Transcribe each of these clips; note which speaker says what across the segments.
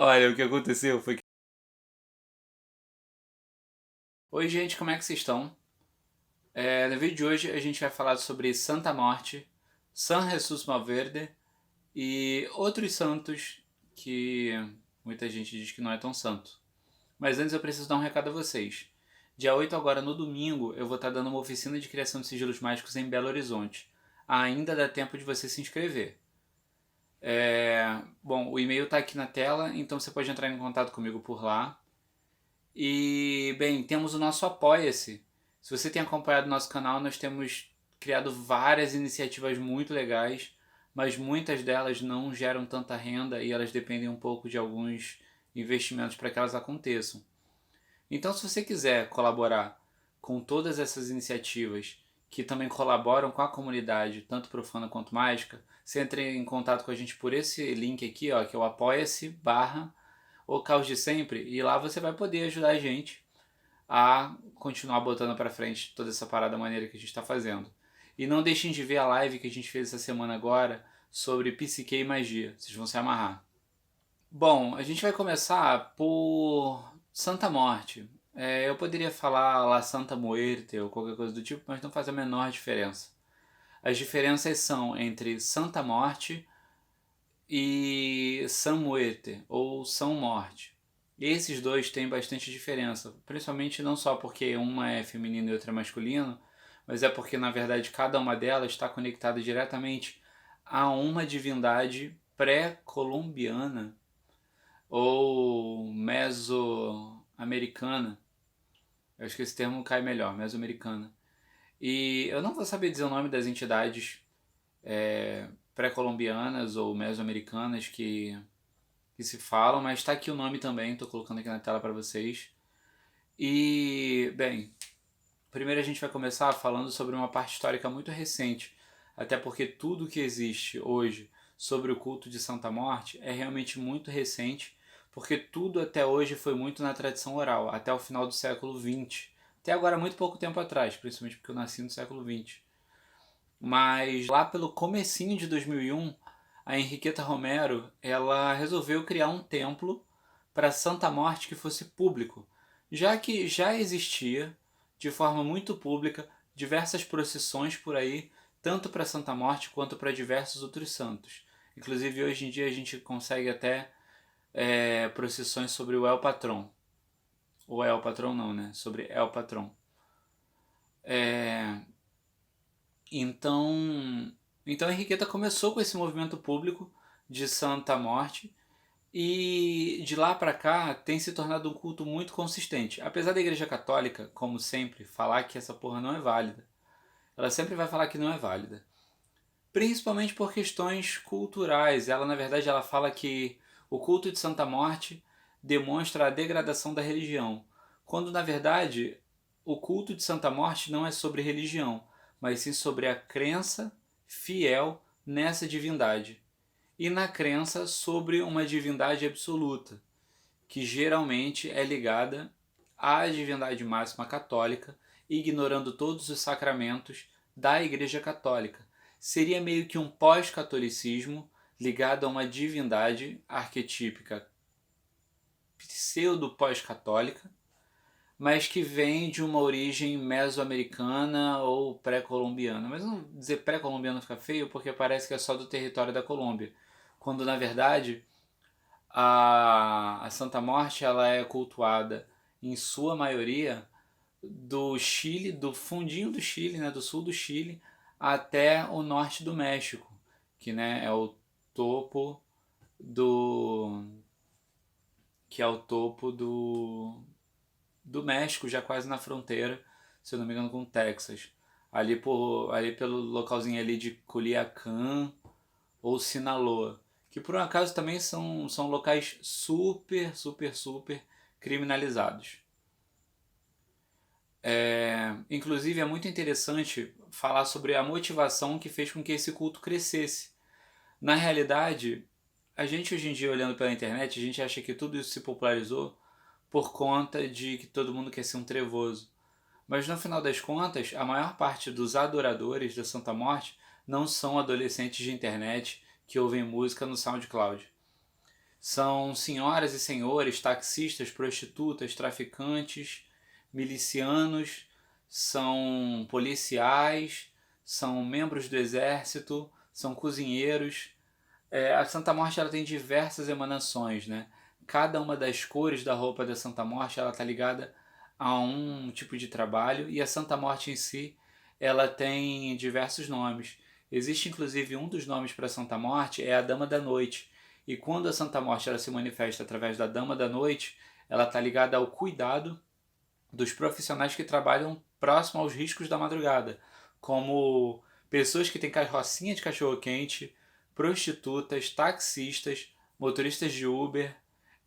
Speaker 1: Olha, o que aconteceu foi que... Oi, gente, como é que vocês estão? No vídeo de hoje a gente vai falar sobre Santa Morte, San Jesus Malverde e outros santos que muita gente diz que não é tão santo. Mas antes eu preciso dar um recado a vocês. Dia 8 agora, no domingo, eu vou estar dando uma oficina de criação de sigilos mágicos em Belo Horizonte. Ainda dá tempo de você se inscrever. Bom, o e-mail está aqui na tela, então você pode entrar em contato comigo por lá. E, bem, temos o nosso Apoia-se. Se você tem acompanhado o nosso canal, nós temos criado várias iniciativas muito legais, mas muitas delas não geram tanta renda e elas dependem um pouco de alguns investimentos para que elas aconteçam. Então, se você quiser colaborar com todas essas iniciativas que também colaboram com a comunidade, tanto profana quanto mágica, você entra em contato com a gente por esse link aqui, ó, que é o apoia-se barra o caos de sempre, e lá você vai poder ajudar a gente a continuar botando pra frente toda essa parada maneira que a gente está fazendo. E não deixem de ver a live que a gente fez essa semana agora sobre psique e magia, vocês vão se amarrar. Bom, a gente vai começar por Santa Morte. Eu poderia falar La Santa Muerte ou qualquer coisa do tipo, mas não faz a menor diferença. As diferenças são entre Santa Morte e San Muerte, ou São Morte. Esses dois têm bastante diferença, principalmente não só porque uma é feminino e outra é masculino, mas é porque na verdade cada uma delas está conectada diretamente a uma divindade pré-colombiana ou meso-americana. Eu acho que esse termo cai melhor, meso-americana. E eu não vou saber dizer o nome das entidades pré-colombianas ou meso-americanas que se falam, mas está aqui o nome também, estou colocando aqui na tela para vocês. E, bem, primeiro a gente vai começar falando sobre uma parte histórica muito recente, até porque tudo que existe hoje sobre o culto de Santa Morte é realmente muito recente, porque tudo até hoje foi muito na tradição oral, até o final do século XX. Até agora, muito pouco tempo atrás, principalmente porque eu nasci no século XX. Mas lá pelo comecinho de 2001, a Henriqueta Romero, ela resolveu criar um templo para Santa Morte que fosse público, já que já existia, de forma muito pública, diversas procissões por aí, tanto para Santa Morte quanto para diversos outros santos. Inclusive hoje em dia a gente consegue até procissões sobre o El Patron. Ou El Patron não, né? Sobre El Patron. É, então a Henriqueta começou com esse movimento público de Santa Morte e de lá para cá tem se tornado um culto muito consistente. Apesar da Igreja Católica, como sempre, falar que essa porra não é válida. Ela sempre vai falar que não é válida. Principalmente por questões culturais. Ela, na verdade, ela fala que o culto de Santa Morte demonstra a degradação da religião. Quando, na verdade, o culto de Santa Morte não é sobre religião, mas sim sobre a crença fiel nessa divindade. E na crença sobre uma divindade absoluta, que geralmente é ligada à divindade máxima católica, ignorando todos os sacramentos da Igreja Católica. Seria meio que um pós-catolicismo ligado a uma divindade arquetípica pseudo-pós-católica, mas que vem de uma origem mesoamericana ou pré-colombiana. Mas não dizer pré-colombiano fica feio porque parece que é só do território da Colômbia, quando na verdade a Santa Morte ela é cultuada em sua maioria do Chile, do fundinho do Chile, né, do sul do Chile, até o norte do México, que, né, é o topo do que é o topo do México, já quase na fronteira, se eu não me engano, com o Texas. Ali pelo localzinho ali de Culiacán ou Sinaloa, que por um acaso também são locais super, super, super criminalizados. Inclusive é muito interessante falar sobre a motivação que fez com que esse culto crescesse. Na realidade, a gente hoje em dia olhando pela internet, a gente acha que tudo isso se popularizou por conta de que todo mundo quer ser um trevoso. Mas no final das contas, a maior parte dos adoradores da Santa Morte não são adolescentes de internet que ouvem música no SoundCloud. São senhoras e senhores, taxistas, prostitutas, traficantes, milicianos, são policiais, são membros do exército, são cozinheiros. A Santa Morte ela tem diversas emanações, né? Cada uma das cores da roupa da Santa Morte ela está ligada a um tipo de trabalho, e a Santa Morte em si ela tem diversos nomes. Existe inclusive um dos nomes para a Santa Morte é a Dama da Noite. E quando a Santa Morte ela se manifesta através da Dama da Noite, ela está ligada ao cuidado dos profissionais que trabalham próximo aos riscos da madrugada, como pessoas que têm carrocinha de cachorro-quente, prostitutas, taxistas, motoristas de Uber,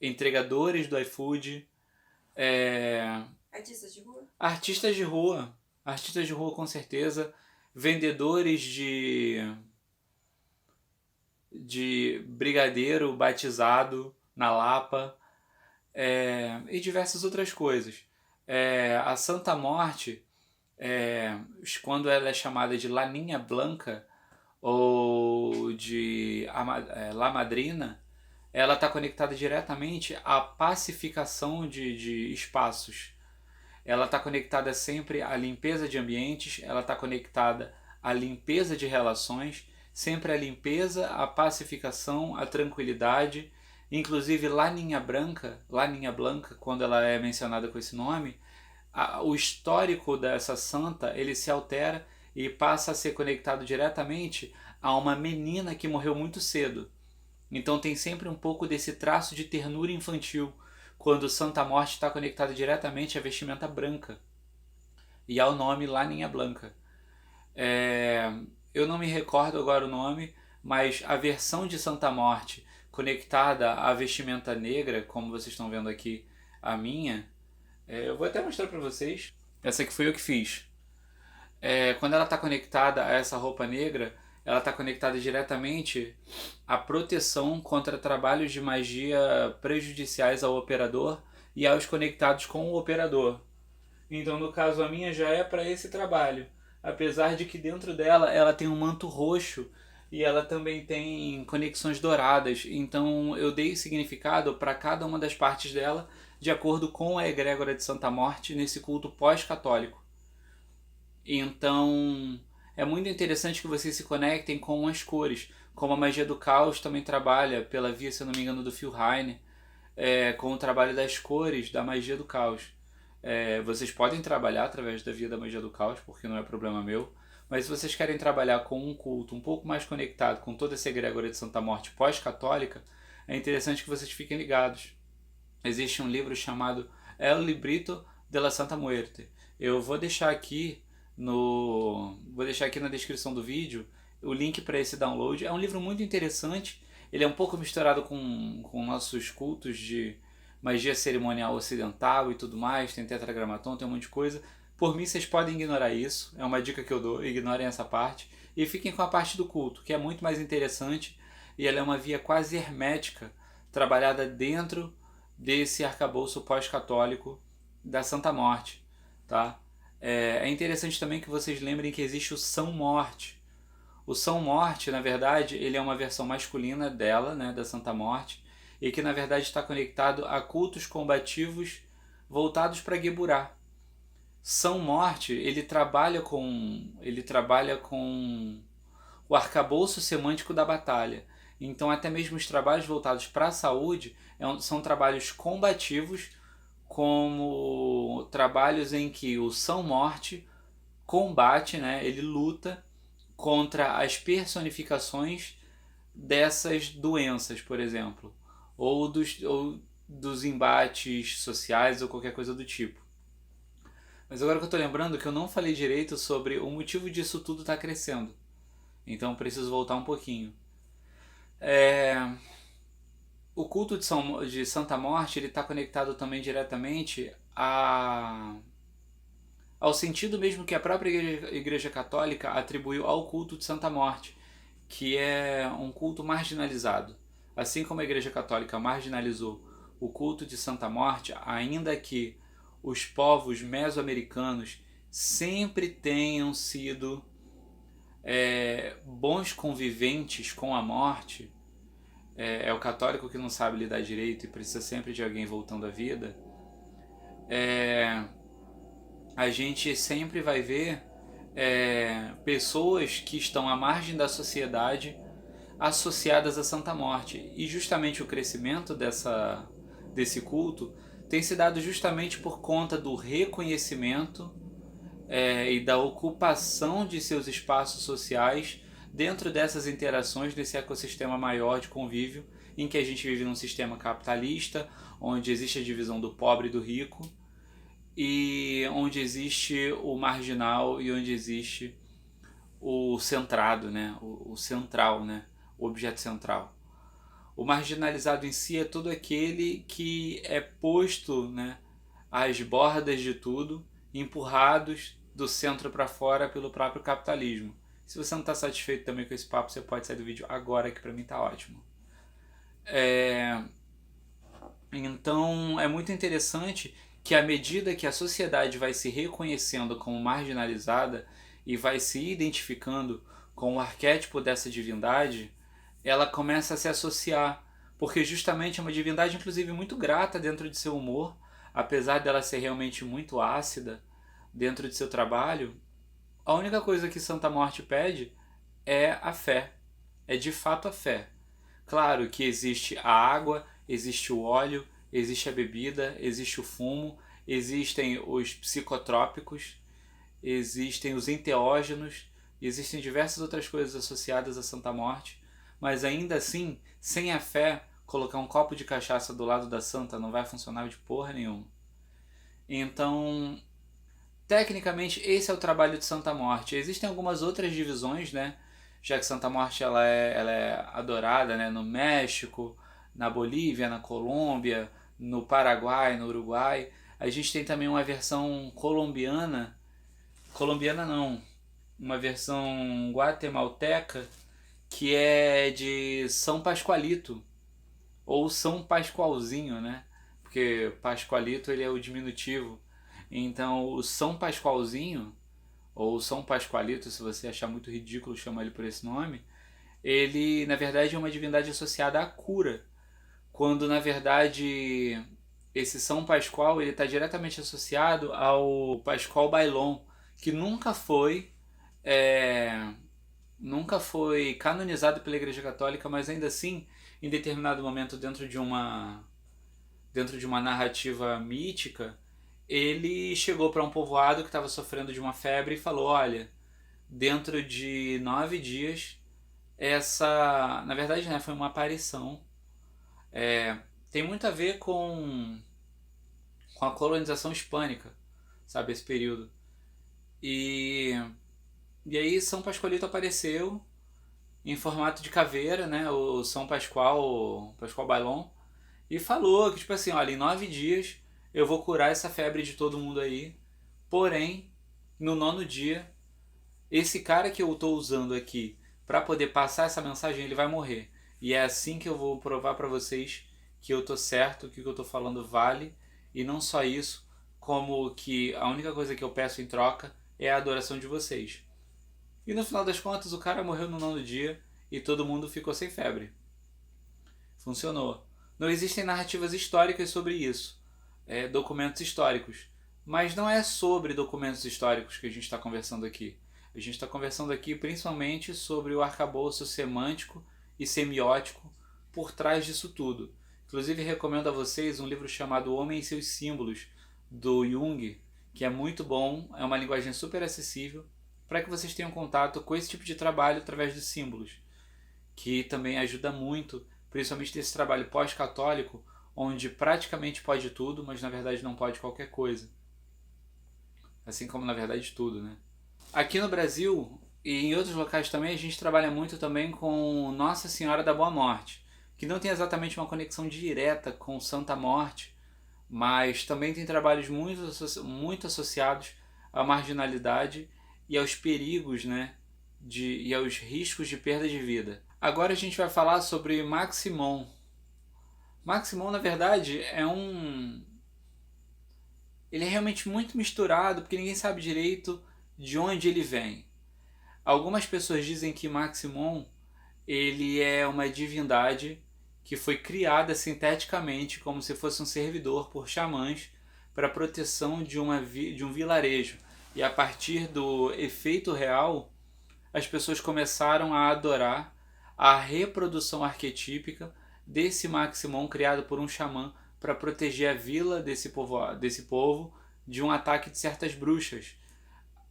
Speaker 1: entregadores do iFood,
Speaker 2: Artistas de rua?
Speaker 1: Artistas de rua com certeza, vendedores de brigadeiro batizado na Lapa, e diversas outras coisas. A Santa Morte, quando ela é chamada de Laninha Blanca ou de La Madrina, ela está conectada diretamente à pacificação de espaços. Ela está conectada sempre à limpeza de ambientes, ela está conectada à limpeza de relações, sempre à limpeza, à pacificação, à tranquilidade. Inclusive Laninha Blanca, quando ela é mencionada com esse nome, o histórico dessa santa ele se altera e passa a ser conectado diretamente a uma menina que morreu muito cedo. Então tem sempre um pouco desse traço de ternura infantil, quando Santa Morte está conectada diretamente à vestimenta branca e ao nome Laninha Blanca. Eu não me recordo agora o nome, mas a versão de Santa Morte conectada à vestimenta negra, como vocês estão vendo aqui a minha, eu vou até mostrar para vocês. Essa aqui foi eu que fiz. Quando ela está conectada a essa roupa negra, ela está conectada diretamente à proteção contra trabalhos de magia prejudiciais ao operador e aos conectados com o operador. Então, no caso, a minha já é para esse trabalho. Apesar de que dentro dela ela tem um manto roxo e ela também tem conexões douradas. Então, eu dei significado para cada uma das partes dela de acordo com a egrégora de Santa Morte nesse culto pós-católico. Então, é muito interessante que vocês se conectem com as cores. Como a magia do caos também trabalha pela via, se eu não me engano, do Phil Heine, com o trabalho das cores da magia do caos. Vocês podem trabalhar através da via da magia do caos, porque não é problema meu. Mas se vocês querem trabalhar com um culto um pouco mais conectado com toda essa egrégora de Santa Morte pós-católica, é interessante que vocês fiquem ligados. Existe um livro chamado El Librito de la Santa Muerte. Eu vou deixar aqui na descrição do vídeo o link para esse download. É um livro muito interessante. Ele é um pouco misturado com nossos cultos de magia cerimonial ocidental e tudo mais. Tem tetragramaton, tem um monte de coisa. Por mim, vocês podem ignorar isso. É uma dica que eu dou. Ignorem essa parte. E fiquem com a parte do culto, que é muito mais interessante. E ela é uma via quase hermética, trabalhada dentro desse arcabouço pós-católico da Santa Morte, tá? É interessante também que vocês lembrem que existe o São Morte. O São Morte, na verdade, ele é uma versão masculina dela, né, da Santa Morte, e que na verdade está conectado a cultos combativos voltados para Geburá. São Morte, ele trabalha com o arcabouço semântico da batalha. Então até mesmo os trabalhos voltados para a saúde são trabalhos combativos, como trabalhos em que o São Morte combate, né, ele luta contra as personificações dessas doenças, por exemplo, ou dos embates sociais ou qualquer coisa do tipo. Mas agora que eu estou lembrando que eu não falei direito sobre o motivo disso tudo estar crescendo. Então preciso voltar um pouquinho. O culto de Santa Morte está conectado também diretamente ao sentido mesmo que a própria Igreja Católica atribuiu ao culto de Santa Morte, que é um culto marginalizado. Assim como a Igreja Católica marginalizou o culto de Santa Morte, ainda que os povos mesoamericanos sempre tenham sido bons conviventes com a morte, é o católico que não sabe lidar direito e precisa sempre de alguém voltando à vida, a gente sempre vai ver pessoas que estão à margem da sociedade associadas à Santa Morte. E justamente o crescimento desse culto tem se dado justamente por conta do reconhecimento e da ocupação de seus espaços sociais dentro dessas interações, desse ecossistema maior de convívio, em que a gente vive num sistema capitalista, onde existe a divisão do pobre e do rico, e onde existe o marginal e onde existe o centrado, né? O central, né? O objeto central. O marginalizado em si é todo aquele que é posto, né, às bordas de tudo, empurrados do centro para fora pelo próprio capitalismo. Se você não está satisfeito também com esse papo, você pode sair do vídeo agora, que para mim tá ótimo. Então é muito interessante que à medida que a sociedade vai se reconhecendo como marginalizada e vai se identificando com o arquétipo dessa divindade, ela começa a se associar, porque justamente é uma divindade inclusive muito grata dentro de seu humor, apesar dela ser realmente muito ácida dentro de seu trabalho. A única coisa que Santa Morte pede é a fé, é de fato a fé. Claro que existe a água, existe o óleo, existe a bebida, existe o fumo, existem os psicotrópicos, existem os enteógenos, existem diversas outras coisas associadas à Santa Morte, mas ainda assim, sem a fé, colocar um copo de cachaça do lado da santa não vai funcionar de porra nenhuma. Então, tecnicamente, esse é o trabalho de Santa Morte. Existem algumas outras divisões, né? Já que Santa Morte ela é adorada, né? No México, na Bolívia, na Colômbia, no Paraguai, no Uruguai. A gente tem também uma versão colombiana, colombiana não, uma versão guatemalteca, que é de São Pascoalito, ou São Pascoalzinho, né? Porque Pascoalito ele é o diminutivo. Então o São Pascoalzinho, ou São Pascoalito, se você achar muito ridículo chamar ele por esse nome, ele na verdade é uma divindade associada à cura, quando na verdade esse São Pascoal ele está diretamente associado ao Pascoal Bailon, que é, nunca foi canonizado pela Igreja Católica, mas ainda assim, em determinado momento dentro de uma narrativa mítica, ele chegou para um povoado que estava sofrendo de uma febre e falou: olha, dentro de 9 dias, na verdade, né, foi uma aparição. Tem muito a ver com a colonização hispânica, sabe, esse período. E, e aí São Pascoalito apareceu em formato de caveira, né, o São Pascoal, o Pascoal Bailon, e falou que, tipo assim, olha, em 9 dias eu vou curar essa febre de todo mundo aí, porém, no 9º dia, esse cara que eu estou usando aqui para poder passar essa mensagem, ele vai morrer. E é assim que eu vou provar para vocês que eu tô certo, que o que eu tô falando vale, e não só isso, como que a única coisa que eu peço em troca é a adoração de vocês. E no final das contas, o cara morreu no 9º dia e todo mundo ficou sem febre. Funcionou. Não existem narrativas históricas sobre isso, documentos históricos. Mas não é sobre documentos históricos que a gente está conversando aqui. A gente está conversando aqui principalmente sobre o arcabouço semântico e semiótico por trás disso tudo. Inclusive recomendo a vocês um livro chamado O Homem e Seus Símbolos, do Jung, que é muito bom, é uma linguagem super acessível, para que vocês tenham contato com esse tipo de trabalho através dos símbolos, que também ajuda muito, principalmente nesse trabalho pós-católico, onde praticamente pode tudo, mas na verdade não pode qualquer coisa. Assim como na verdade tudo, né? Aqui no Brasil e em outros locais também a gente trabalha muito também com Nossa Senhora da Boa Morte, que não tem exatamente uma conexão direta com Santa Morte, mas também tem trabalhos muito associados à marginalidade e aos perigos, né, e aos riscos de perda de vida. Agora a gente vai falar sobre Maximon. Maximon, na verdade, ele é realmente muito misturado, porque ninguém sabe direito de onde ele vem. Algumas pessoas dizem que Maximon ele é uma divindade que foi criada sinteticamente como se fosse um servidor por xamãs para a proteção de um vilarejo. E a partir do efeito real, as pessoas começaram a adorar a reprodução arquetípica desse Maximon criado por um xamã para proteger a vila desse povo de um ataque de certas bruxas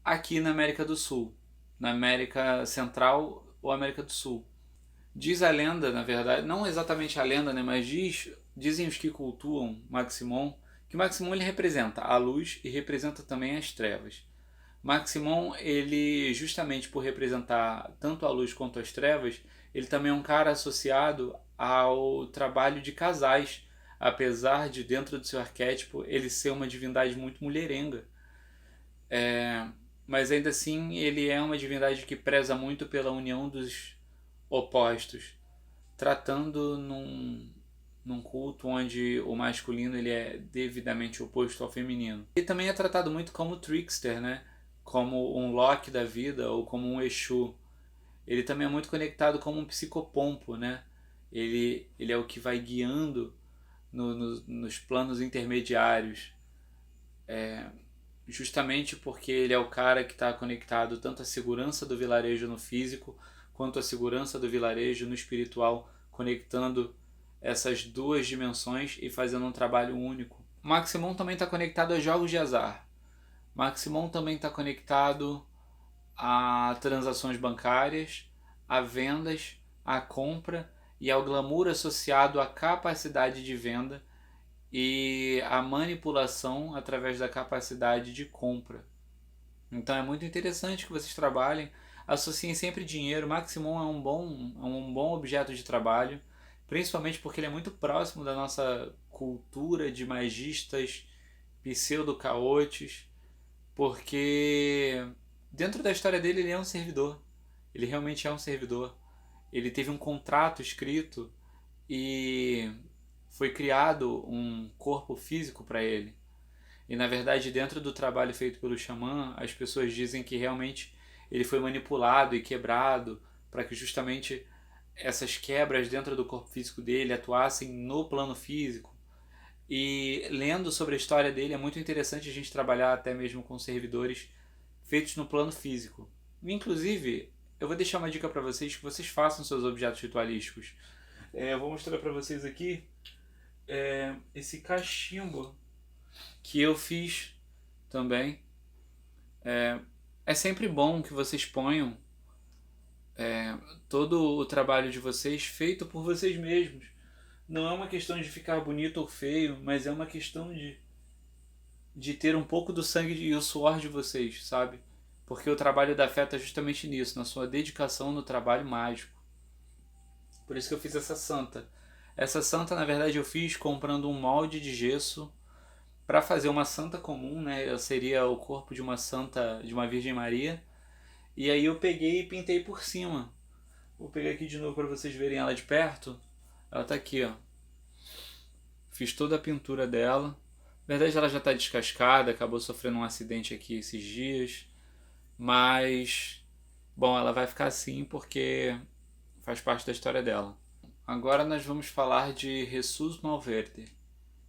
Speaker 1: aqui na América do Sul, na América Central ou América do Sul. Diz a lenda, na verdade, não exatamente a lenda, né, mas dizem os que cultuam Maximon, que Maximon ele representa a luz e representa também as trevas. Maximon, ele justamente por representar tanto a luz quanto as trevas, ele também é um cara associado ao trabalho de casais, apesar de dentro do seu arquétipo ele ser uma divindade muito mulherenga. Mas ainda assim ele é uma divindade que preza muito pela união dos opostos, tratando num culto onde o masculino ele é devidamente oposto ao feminino. Ele também é tratado muito como trickster, né? Como um Loki da vida ou como um Exu. Ele também é muito conectado como um psicopompo, né? Ele é o que vai guiando nos planos intermediários. Justamente porque ele é o cara que está conectado tanto à segurança do vilarejo no físico quanto à segurança do vilarejo no espiritual, conectando essas duas dimensões e fazendo um trabalho único. Maximon também está conectado a jogos de azar. Maximon também está conectado a transações bancárias, a vendas, a compra e ao glamour associado à capacidade de venda e à manipulação através da capacidade de compra. Então é muito interessante que vocês trabalhem, associem sempre dinheiro. Maximum é um bom objeto de trabalho, principalmente porque ele é muito próximo da nossa cultura de magistas, pseudo-caotes, porque dentro da história dele ele é um servidor. Ele realmente é um servidor. Ele teve um contrato escrito e foi criado um corpo físico para ele. E na verdade, dentro do trabalho feito pelo xamã, as pessoas dizem que realmente ele foi manipulado e quebrado para que justamente essas quebras dentro do corpo físico dele atuassem no plano físico. E lendo sobre a história dele, é muito interessante a gente trabalhar até mesmo com servidores feitos no plano físico. Inclusive, eu vou deixar uma dica para vocês que vocês façam seus objetos ritualísticos. Eu vou mostrar para vocês aqui esse cachimbo que eu fiz também. É sempre bom que vocês ponham todo o trabalho de vocês feito por vocês mesmos. Não é uma questão de ficar bonito ou feio, mas é uma questão de ter um pouco do sangue e o suor de vocês, sabe? Porque o trabalho da fé está justamente nisso, na sua dedicação no trabalho mágico. Por isso que eu fiz essa santa. Essa santa, na verdade, eu fiz comprando um molde de gesso para fazer uma santa comum, né? Seria o corpo de uma santa, de uma Virgem Maria. E aí eu peguei e pintei por cima. Vou pegar aqui de novo para vocês verem ela de perto. Ela tá aqui, ó. Fiz toda a pintura dela. Na verdade ela já está descascada, acabou sofrendo um acidente aqui esses dias. Mas, bom, ela vai ficar assim porque faz parte da história dela. Agora nós vamos falar de Jesus Malverde.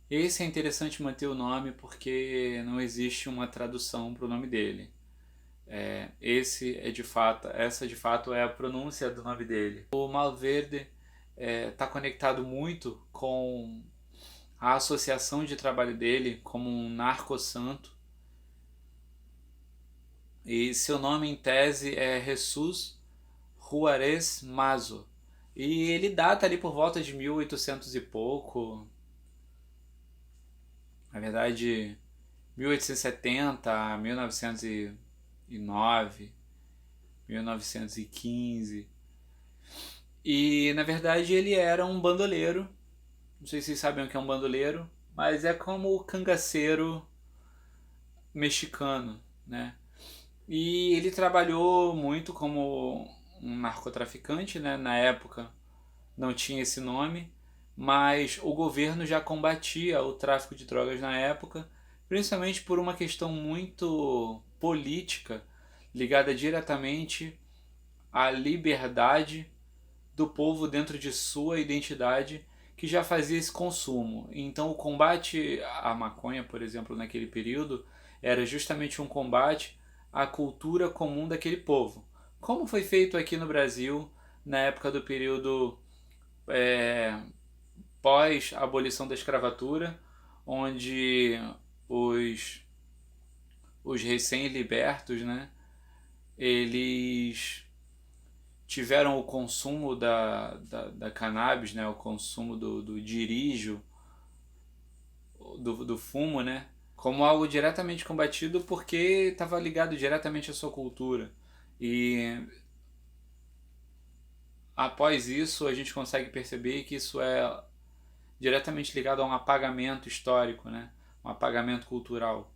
Speaker 1: Esse é interessante manter o nome porque não existe uma tradução para o nome dele. Essa de fato é a pronúncia do nome dele. O Malverde está conectado muito com a associação de trabalho dele como um narco-santo. E seu nome em tese é Jesus Juarez Mazo. E ele data ali por volta de 1800 e pouco. Na verdade, 1870, 1909, 1915. E na verdade ele era um bandoleiro. Não sei se vocês sabem o que é um bandoleiro, mas é como o cangaceiro mexicano, né? E ele trabalhou muito como um narcotraficante, né? Na época não tinha esse nome, mas o governo já combatia o tráfico de drogas na época, principalmente por uma questão muito política, ligada diretamente à liberdade do povo dentro de sua identidade que já fazia esse consumo. Então o combate à maconha, por exemplo, naquele período, era justamente um combate à cultura comum daquele povo. Como foi feito aqui no Brasil na época do período é, pós-abolição da escravatura, onde os, os recém-libertos, né, eles tiveram o consumo da cannabis, né, o consumo do dirígio, do fumo, né, como algo diretamente combatido porque estava ligado diretamente à sua cultura. E após isso a gente consegue perceber que isso é diretamente ligado a um apagamento histórico, né, um apagamento cultural.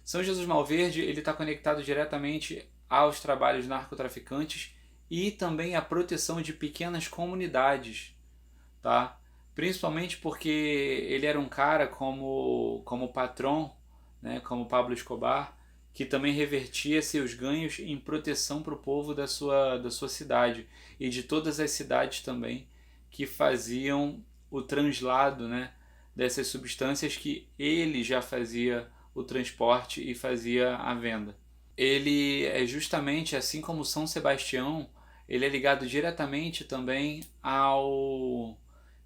Speaker 1: São Jesus Malverde ele está conectado diretamente aos trabalhos narcotraficantes e também à proteção de pequenas comunidades, tá? Principalmente porque ele era um cara como patrão, né, como Pablo Escobar, que também revertia seus ganhos em proteção para o povo da sua cidade e de todas as cidades também que faziam o translado, né, dessas substâncias que ele já fazia o transporte e fazia a venda. Ele é justamente assim como São Sebastião, ele é ligado diretamente também ao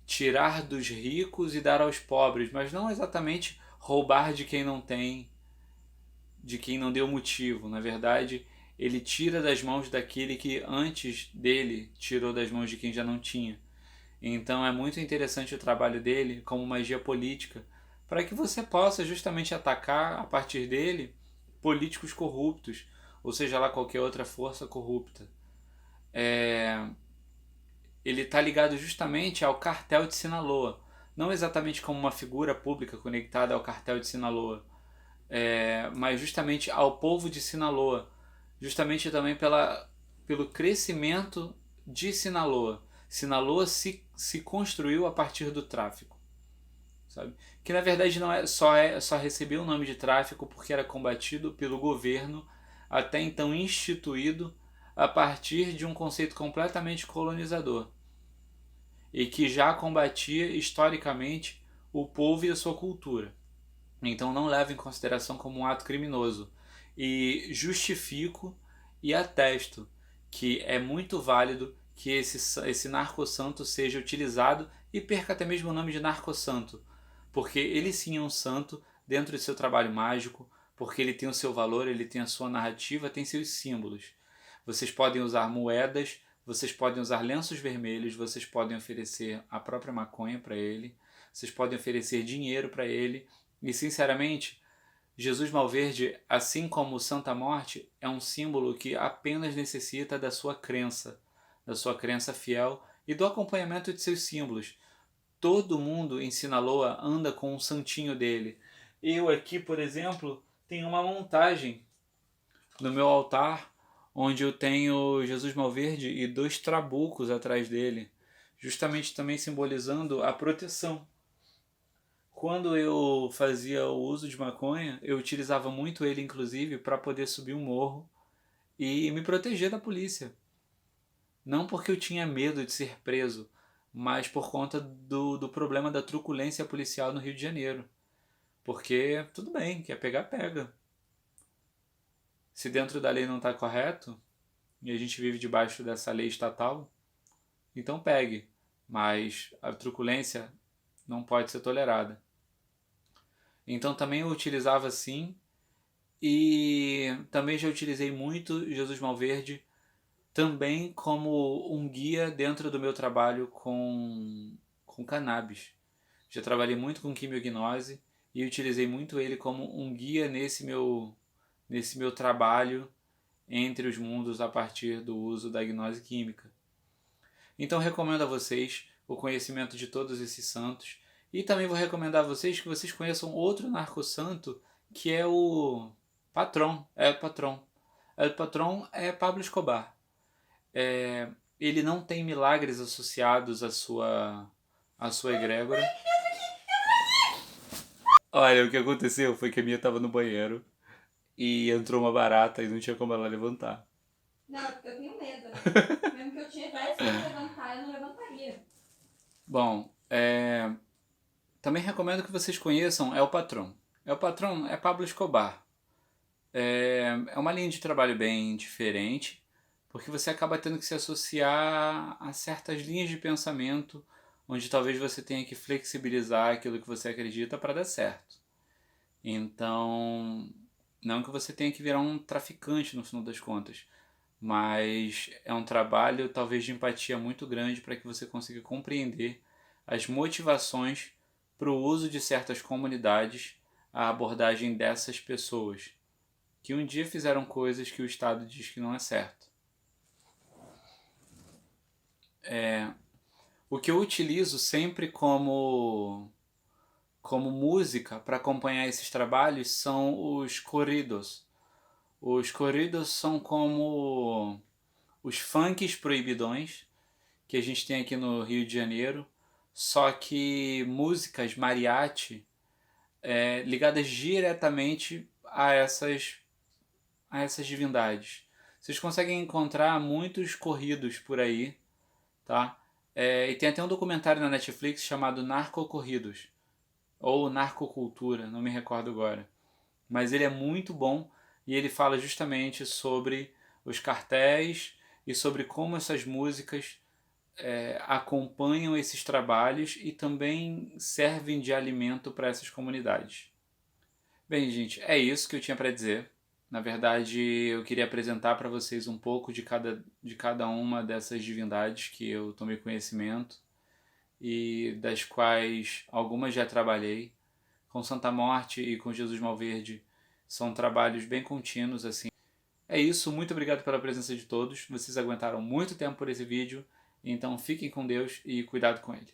Speaker 1: tirar dos ricos e dar aos pobres, mas não exatamente roubar de quem não tem, de quem não deu motivo. Na verdade, ele tira das mãos daquele que antes dele tirou das mãos de quem já não tinha. Então é muito interessante o trabalho dele como magia política, para que você possa justamente atacar a partir dele políticos corruptos, ou seja lá qualquer outra força corrupta. Ele está ligado justamente ao cartel de Sinaloa, não exatamente como uma figura pública conectada ao cartel de Sinaloa, mas justamente ao povo de Sinaloa, justamente também pelo crescimento de Sinaloa. Sinaloa se construiu a partir do tráfico, sabe? Que na verdade não só recebeu o nome de tráfico porque era combatido pelo governo até então instituído a partir de um conceito completamente colonizador e que já combatia historicamente o povo e a sua cultura. Então não levo em consideração como um ato criminoso e justifico e atesto que é muito válido que esse narco-santo seja utilizado e perca até mesmo o nome de narco-santo, porque ele sim é um santo dentro de seu trabalho mágico, porque ele tem o seu valor, ele tem a sua narrativa, tem seus símbolos. Vocês podem usar moedas, vocês podem usar lenços vermelhos, vocês podem oferecer a própria maconha para ele, vocês podem oferecer dinheiro para ele, e sinceramente, Jesus Malverde, assim como Santa Morte, é um símbolo que apenas necessita da sua crença fiel e do acompanhamento de seus símbolos. Todo mundo em Sinaloa anda com um santinho dele. Eu aqui, por exemplo, tenho uma montagem no meu altar onde eu tenho Jesus Malverde e 2 trabucos atrás dele, justamente também simbolizando a proteção. Quando eu fazia o uso de maconha, eu utilizava muito ele, inclusive, para poder subir um morro e me proteger da polícia. Não porque eu tinha medo de ser preso, mas por conta do problema da truculência policial no Rio de Janeiro. Porque, tudo bem, quer pegar, pega. Se dentro da lei não está correto, e a gente vive debaixo dessa lei estatal, então pegue. Mas a truculência não pode ser tolerada. Então também eu utilizava assim, e também já utilizei muito Jesus Malverde também como um guia dentro do meu trabalho com cannabis. Já trabalhei muito com quimiognose e utilizei muito ele como um guia nesse meu trabalho entre os mundos a partir do uso da gnose química. Então recomendo a vocês o conhecimento de todos esses santos e também vou recomendar a vocês que vocês conheçam outro narco-santo que é o patrão, El Patrón. El Patrón é Pablo Escobar. Ele não tem milagres associados à sua egrégora. Olha, o que aconteceu foi que a minha estava no banheiro e entrou uma barata e não tinha como ela levantar.
Speaker 2: Não, eu tenho medo, né? Mesmo que eu tivesse que levantar, eu não levantaria.
Speaker 1: Bom, Também recomendo que vocês conheçam El Patrón. El Patrón é Pablo Escobar. É uma linha de trabalho bem diferente, porque você acaba tendo que se associar a certas linhas de pensamento, onde talvez você tenha que flexibilizar aquilo que você acredita para dar certo. Então, não que você tenha que virar um traficante no final das contas, mas é um trabalho talvez de empatia muito grande para que você consiga compreender as motivações para o uso de certas comunidades, a abordagem dessas pessoas, que um dia fizeram coisas que o Estado diz que não é certo. O que eu utilizo sempre como música para acompanhar esses trabalhos são os corridos. Os corridos são como os funks proibidões que a gente tem aqui no Rio de Janeiro, só que músicas mariachi ligadas diretamente a essas divindades. Vocês conseguem encontrar muitos corridos por aí, tá? E tem até um documentário na Netflix chamado Narcocorridos, ou Narcocultura, não me recordo agora. Mas ele é muito bom e ele fala justamente sobre os cartéis e sobre como essas músicas acompanham esses trabalhos e também servem de alimento para essas comunidades. Bem, gente, é isso que eu tinha para dizer. Na verdade, eu queria apresentar para vocês um pouco de cada uma dessas divindades que eu tomei conhecimento e das quais algumas já trabalhei. Com Santa Morte e com Jesus Malverde são trabalhos bem contínuos, assim. É isso, muito obrigado pela presença de todos. Vocês aguentaram muito tempo por esse vídeo, então fiquem com Deus e cuidado com ele.